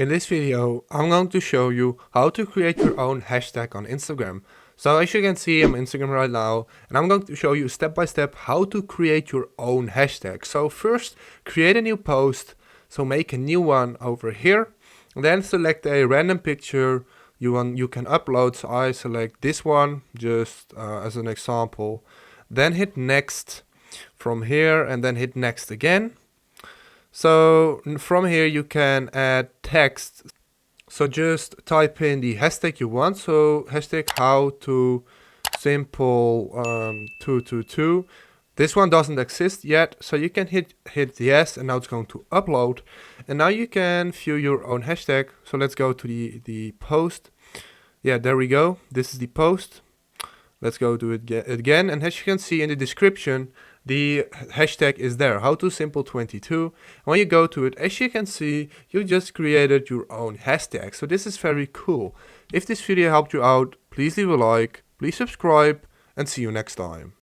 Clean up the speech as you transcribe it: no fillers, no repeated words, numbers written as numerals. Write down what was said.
In this video, I'm going to show you how to create your own hashtag on Instagram. So as you can see, I'm on Instagram right now, and I'm going to show you step by step how to create your own hashtag. So first, create a new post. So make a new one over here, and then select a random picture you can upload. So I select this one just as an example. Then hit next from here, and then hit next again. So from here you can add text. So just type in the hashtag you want. So hashtag how to simple 222. This one doesn't exist yet, so you can hit yes, and now it's going to upload. And now you can view your own hashtag. So let's go to the post. Yeah, there we go. This is the post. Let's go to it again, and as you can see in the description, the hashtag is there, how to simple 22. When you go to it, as you can see, you just created your own hashtag. So this is very cool. If this video helped you out, please leave a like, please subscribe, and see you next time.